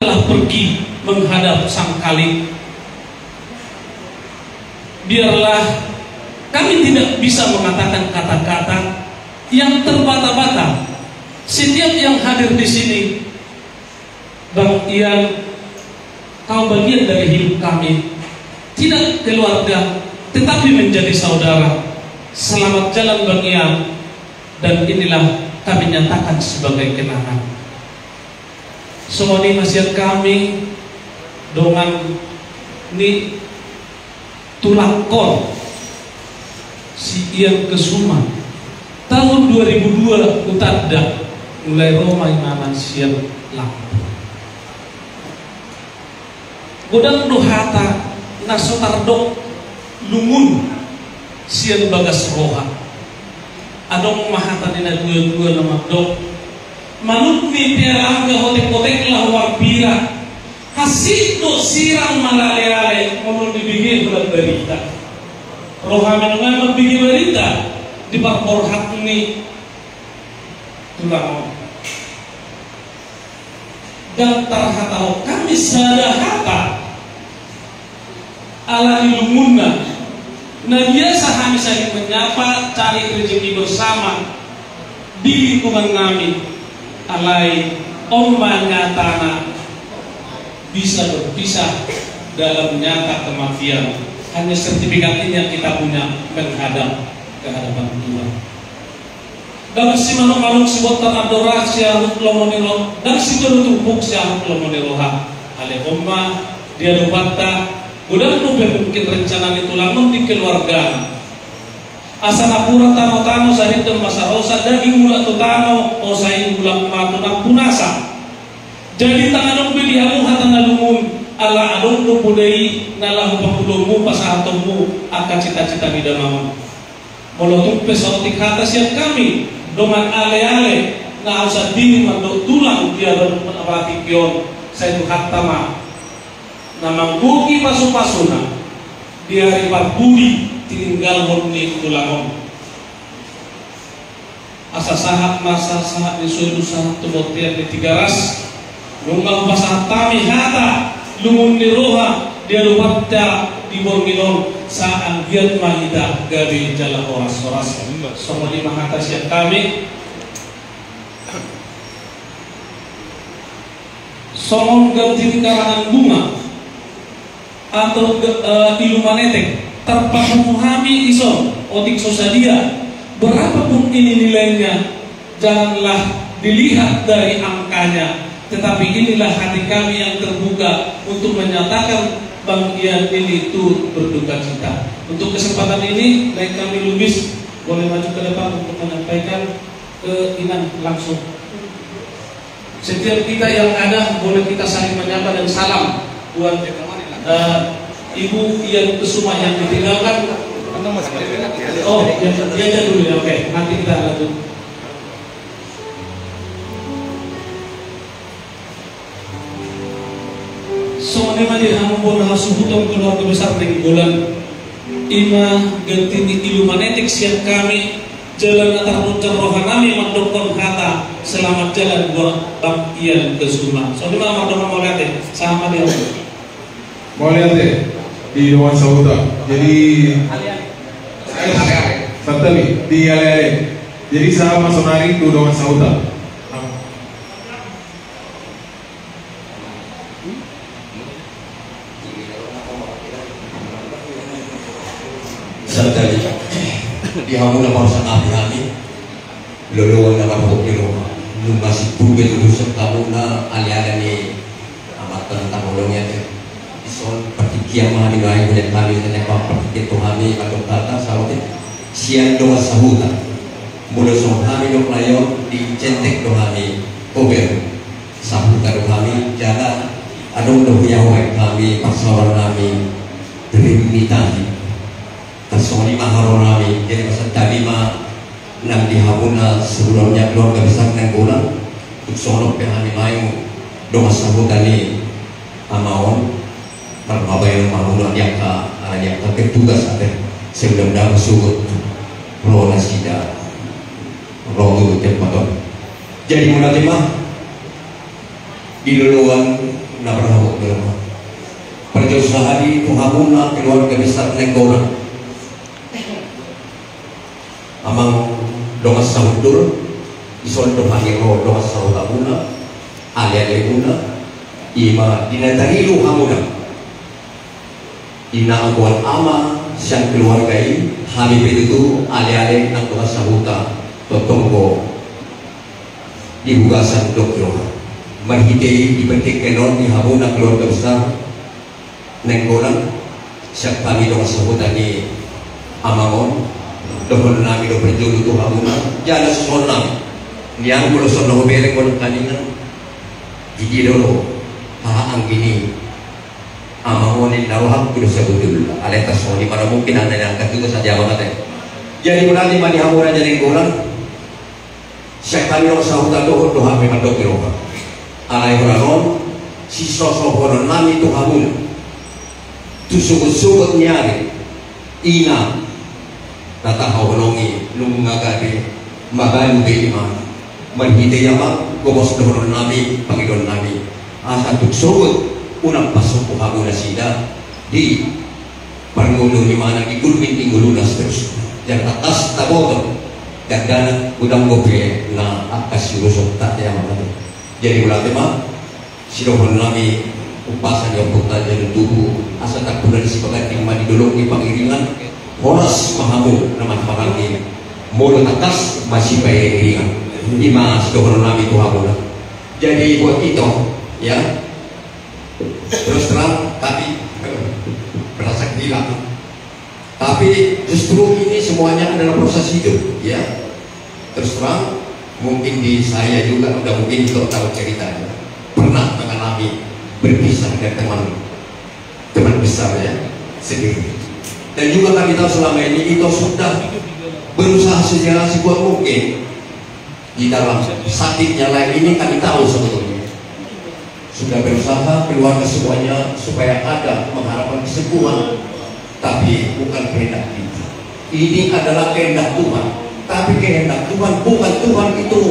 telah pergi menghadap Sang Khalik. Biarlah kami tidak bisa mengatakan kata-kata yang terbata-bata. Setiap yang hadir di sini, Bang Ian, kau bagian dari hidup kami, tidak keluarga, tetapi menjadi saudara. Selamat jalan Bang Ian, dan inilah kami nyatakan sebagai kenangan. Semua ini masih kami dengan ni tulang kor si Ian Kesuma tahun 2002 utanda mulai Roma imanan siap lampu godang dohata nasotardok lungun sian bagas roha adong mahata dina dua nama dok manut ni perangga hotek-hotek lah wampira hasidno sirang malale-ale ngomong dibikin bulan berita roha menungan bikin berita di parporhat ini tulang dan tarhatau kami sadahata ala ilumuna. Nah biasa kami saling menyapa cari rezeki bersama di lingkungan kami alai omanya tanah bisa berpisah dalam nyata kematian. Hanya sertifikat ini yang kita punya menghadap ke hadapan Tuhan. Dan si manuk-manuk sebutan adora siarut lomoniro dan si berutupuk siarut lomoniroha ale omma dia dupata udah mungkin rencana itu lamun di keluarga asana pura tano-tano sahid dan masa rosa daging mula tutano o sahid mula matuna punasa jadi tangan di diamu hatana lumun ala adon budai nalahu pamudomu pasahatomu akan cita-cita di damamu molotung pesotik hata siap kami dengan ale-ale na usah dini mandok tulang dia berarti pion saya itu hatama namang buki pasu-pasuna dia ripat budi tinggal murni tulangon asa sahat masa sahat disuruh sahat tubotian di tiga ras lungang pasah tami hata lungun di roha dia lupatta di borginon saan giat mahida gabi jala horas-horas semua lima hata siap kami somong ganti karangan bunga atau ilumanetek terpahamuhami iso otik sosadia berapapun ini nilainya janganlah dilihat dari angkanya tetapi inilah hati kami yang terbuka untuk menyatakan bagian ini itu berduka cita. Untuk kesempatan ini baik kami Lubis boleh maju ke depan untuk menyampaikan ke Inan langsung. Setiap kita yang ada boleh kita saling menyapa dan salam buat Ibu Ian Kesuma yang ditinggalkan. Oh, dia aja dulu ya. Oke, nanti kita lanjut. Soalnya mali hambo na suhutong keluarga besar dari bulan ima gantini ilumanetik siap kami jalan antar runcan rohanami mandokon kata selamat jalan buat Bang Ian Kesuma. Soalnya mana mandokon mau lihat deh sama dia. Mau lihat deh di Dewan Sauta. Jadi Santali di Ale-ale. Jadi sama sonari itu Dewan Sauta. Santali di hamuna pausan ahli luluan na kapok ni Roma nung masih buge lusok kamuna aliada ni amat tentang yan ison partikian mga nilai kulit kami sa nepa partikian tuhami atong tata sa atin siyan doon sa huta mula sa kami doon layon di centek doon kami over sa huta doon kami jala anong doon kami pasawaran kami drimitahi Tasoni maharorami jadi masa tadi mah nang dihabuna sebelumnya keluarga besar nang bulan uksono pehani mayu doa sabutani amaon perbabayan mahuna yang ketugas ada sebelum dah sugut rola sida rogo tempat jadi mulai mah di luluan nabrahok nila. Perjauh sehari penghamuna keluarga besar Nenggora. Amang dongas sahudur, ison dohangiro dongas sahudabuna, aliale una, ima dinatarilu hamuna. Ina angkuan ama siyang keluarga ini, hari itu aliale ang dongas sahuta, totongko dibugasan dokter. Marhite dibentik kenon di hamuna keluarga besar Nenggolan siap kami dong sahutan ni amangon dohon nami do perjulu tu hamuna jala sonam niang mulo sono bereng kon kaningan jadi dulu ang gini amangon ni dawah kudu sabutul aleta soni para mungkin anda yang katu saja banget jadi berarti mani hamuna jadi Nenggolan siap kami dong sahutan dohon doha memang dokter alai horanon si sosok horon nami tu hamuna tu sugut-sugut nyari ina tata hawalongi nung ngagari magalu be iman manhite yama gobos dohon nami pangidon nami asa tu sugut unang pasok ko na sida di pangulo ni mana di gulmin ingulunas terus yang atas taboto dagdana udang gope na akas yurusok tatya mga jadi ulati ma si dohon nami upasan yang kota jadi tubuh asa tak pernah disebabkan yang didolong di pangiringan horas mahamu nama pangantin mulut atas masih bayar iringan lima sedohon nami tuhamu jadi buat kita ya terus terang tapi berasa gila tapi justru ini semuanya adalah proses hidup ya terus terang mungkin di saya juga udah mungkin kita tahu ceritanya pernah mengalami berpisah dengan teman besar ya sendiri dan juga kami tahu selama ini itu sudah berusaha sejarah sekuat mungkin di dalam sakitnya lain ini kami tahu sebetulnya sudah berusaha keluarga semuanya supaya ada mengharapkan kesembuhan tapi bukan kehendak kita ini adalah kehendak Tuhan tapi kehendak Tuhan bukan Tuhan itu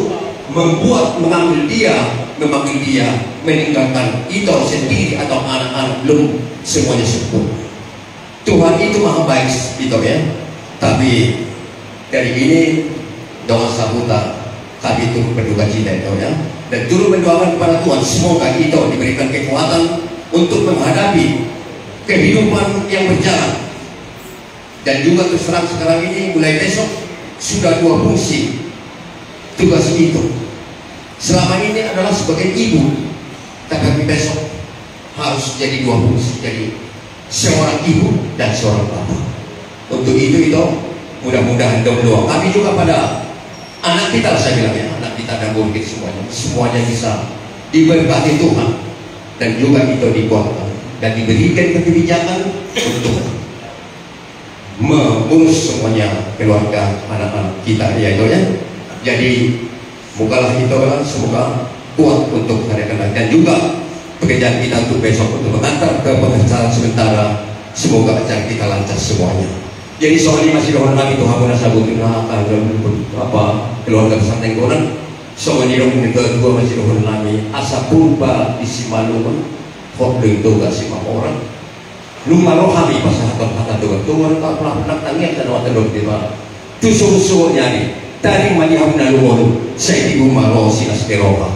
membuat mengambil dia memanggil dia meninggalkan itu sendiri atau anak-anak belum semuanya sempurna Tuhan itu maha baik itu ya tapi dari ini doa sahuta kami turut berduka cita itu ya dan turut mendoakan kepada Tuhan semoga itu diberikan kekuatan untuk menghadapi kehidupan yang berjalan dan juga terus terang sekarang ini mulai besok sudah 2 fungsi tugas itu selama ini adalah sebagai ibu tapi besok harus jadi 2 fungsi jadi seorang ibu dan seorang bapak untuk itu mudah-mudahan doa kami juga pada anak kita saya bilang ya anak kita dan murid semuanya bisa diberkati Tuhan dan juga itu dikuatkan dan diberikan kebijakan untuk mengurus semuanya keluarga anak-anak kita ya itu ya jadi bukalah itu semoga kuat untuk hari-hari dan juga pekerjaan kita untuk besok untuk mengantar ke pengacara sementara semoga acara kita lancar semuanya jadi soal ini masih doa lagi Tuhan pernah sabutin apa keluarga besar Nenggolan soal ini doa kedua masih doa lagi asa purba isi malu khotbah doa si orang lumah rohami pasal kata doa Tuhan tak pernah tangis dan waktu doa dia tu suruh nyari dari maniam naluon saya ibu malo sinas teroka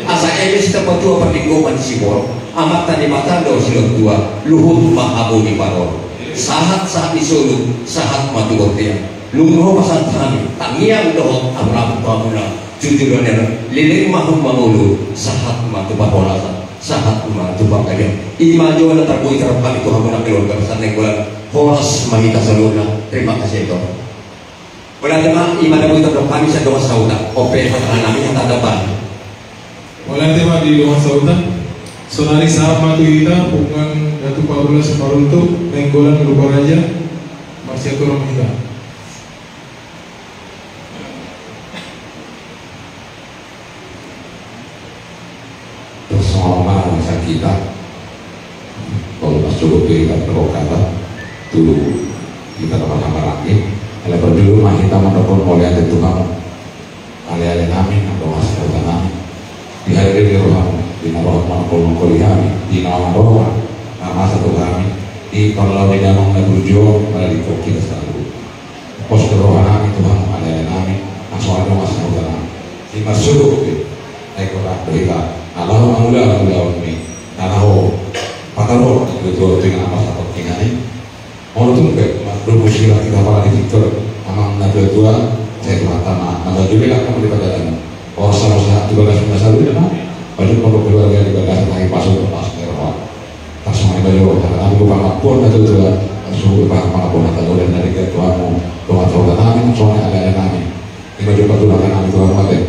asa ebe sita patua perlingkungan sibor amat tadi mata do silot dua luhut mahabu di paror sahat disuruh sahat matu dia lumroh pasal kami tangiang do amram pamuna jujurnya lilir mahum mamulu sahat matu parolasa sahat matu bakalia ima jona terbuai terapkan itu hamuna keluarga besar Nenggolan horas mahita saluna terima kasih itu berarti mah iman dan doa kami saya doa sauda ope pasangan kami yang tak dapat Wala tema di doa sauda sonari saat matu kita bukan Datu Paula Semaruntu Nenggolan lupa raja masih aku orang kita persoalan masa kita kalau pas cukup kita berkata dulu kita sama-sama lagi kalau berdua mah kita mendapat oleh itu kamu alih-alih kami atau masyarakat kami dihadiri di rumah di narohman kolong kami di nawarohman nama satu kami di kalau di dalam berjuang pada di kokil selalu pos kerohani Tuhan ada yang kami langsung ada masa utama di masuk ekorak berita Allah mula ini naraho pataro itu dengan apa satu ini mau tuh ke bermusik kita para di Victor amang nabi tua saya kelihatan nama juga lah kamu di perjalanan orang sama juga sudah selalu di mana baju pondok keluarga di bagas lagi pasuk pas kerja tak semua baju karena aku pangapun atau juga suhu pangapun atau dan dari ketuamu doa doa kami soalnya ada kami di baju pertulangan kami Tuhan mati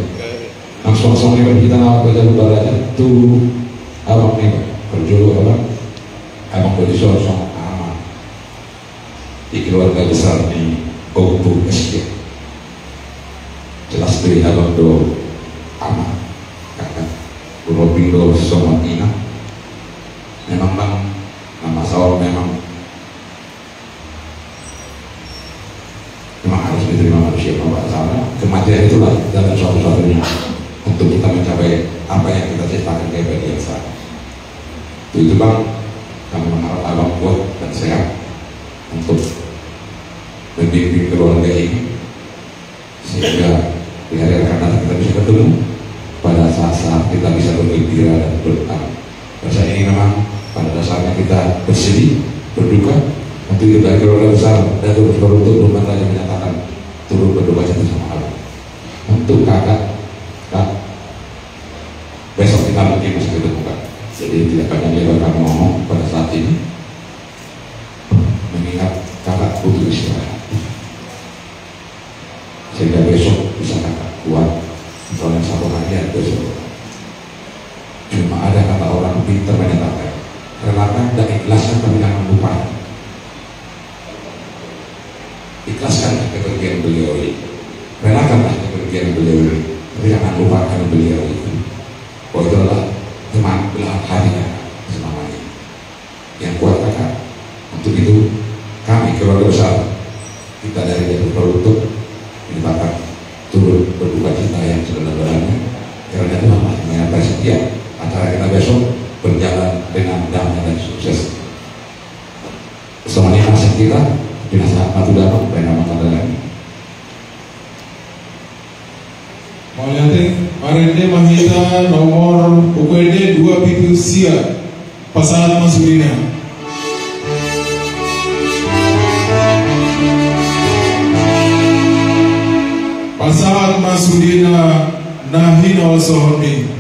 langsung ini kita nawar kerja beraja tuh abang nih berjuluk apa abang berjuluk sama aman di keluarga besar di Obu SD jelas tuh abang do aman kakak Robindo sama Ina memang bang nama sawal memang harus diterima manusia Pak Salah kematian itulah jalan satu-satunya untuk kita mencapai apa yang kita ciptakan kayak bagian sana itu bang kami mengharap abang kuat dan sehat untuk membimbing keluarga ini sehingga di hari akan datang kita bisa ketemu pada saat-saat kita bisa bergembira dan bertahan. Bahasa ini memang pada dasarnya kita bersedih, berduka untuk kita keluarga besar dan terus untuk rumah raja menyatakan turut berduka cita sama Allah untuk kakak besok kita mungkin bisa ketemu kan. Jadi tidak banyak lebar kami ngomong pada saat ini mengingat kakak butuh istirahat sehingga besok bisa kakak kuat soalnya satu harian besok. Cuma ada kata orang pintar menyatakan relakan dan ikhlaskan tapi jangan lupa. Ikhlaskanlah kepergian beliau ini, relakanlah kepergian beliau ini, tapi jangan lupakan beliau itu. Oh itu adalah teman belahan hatinya selamanya yang kuat kakak. Untuk itu kami keluarga besar kita dari Jatuh Produk menyatakan turut berduka cita yang sebenarnya karena Tuhan yang setia acara kita besok berjalan dengan damai dan sukses. Semuanya nasib kita binasa matu dapat dan nama tanda Mauliating Arende Mahita nomor UPD 2 Pitu Sia Pasangan Masudina Pasangan Masudina Nahin Osohoni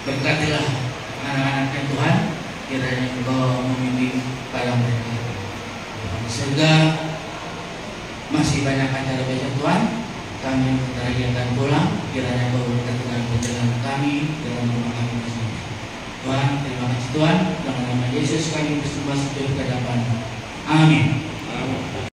Berkatilah anak-anaknya Tuhan, kiranya Engkau membimbing pada mereka, sehingga Masih banyak acara besok Tuhan. Kami bentar lagi akan pulang. Kiranya Kau berkati dengan perjalanan kami dalam rumah kami masing. Tuhan, terima kasih Tuhan. Dalam nama Yesus kami bersumpah sujud ke hadapan-Mu. Amin.